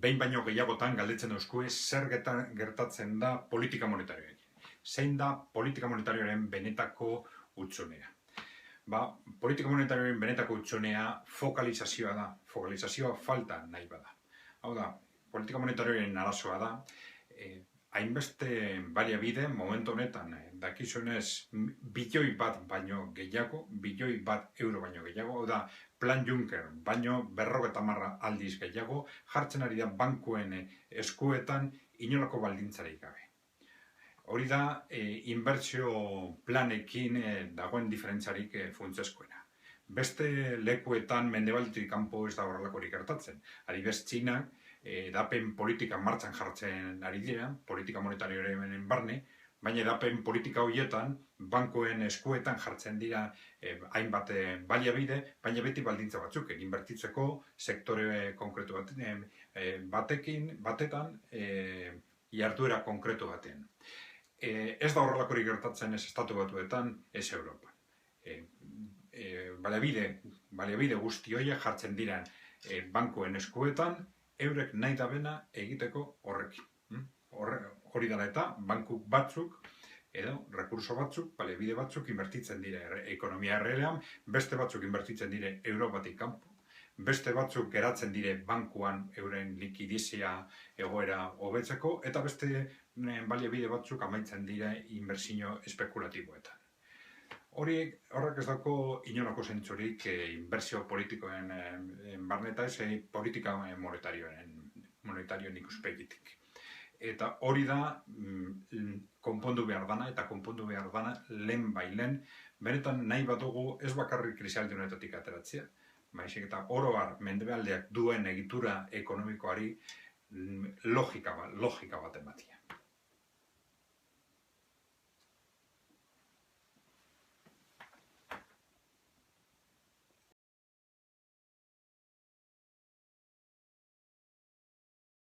behin baino gehiagotan galdetzen euskue zer gertatzen da politika monetarioekin. Zein da politika monetarioaren benetako hutsunea? Politika monetarioaren benetako hutsunea fokalizazioa da. Fokalizazioa falta nahi bada. Hau da, politika monetarioaren arazoa da, hainbeste baliabide momentu honetan dakizunez bilioi bat baino gehiago, bilioi bat euro baino gehiago, hau da, Plan Juncker baino 50 aldiz gehiago, jartzen ari da bankuen eskuetan inolako baldintzarik gabe. Hori da, inbertsio planekin dagoen diferentziarik funtsezkoena. Beste lekuetan mendebaldetik kanpo ez da horrelakorik gertatzen. Adibidez, Txinak edapen politika martxan jartzen ari dira, politika monetarioaren barne, baina edapen politika horietan bankoen eskuetan jartzen dira hainbat baliabide, baina beti baldintza batzuk, inbertitzeko sektore konkretu batetan, jarduera konkretu batean. Ez da horrelakorik gertatzen ez Estatu Batuetan, ez Europan. Baliabide guzti horiek jartzen dira bankoen eskuetan, eurek nahi dabena egiteko horrekin. Hori dela eta banku batzuk edo rekurso batzuk, baliabide batzuk inbertitzen dire ekonomia errealean, beste batzuk inbertitzen dire Europatik kanpo, beste batzuk geratzen dire bankuan euren likidizia egoera hobetzeko, eta beste baliabide batzuk amaitzen dire inbertsio espekulatiboetan. Horrek ez dauko inolako zentzurik inbertsio politikoen barne eta ez politika monetarioen ikuspegitik. Eta hori da konpondu behar dana, eta konpondu behar dana lehen bailen, benetan nahi badugu ez bakarrik krisialdi honetatik ateratzea, baizik eta oro har mendebaldeak duen egitura ekonomikoari logika bat ematea.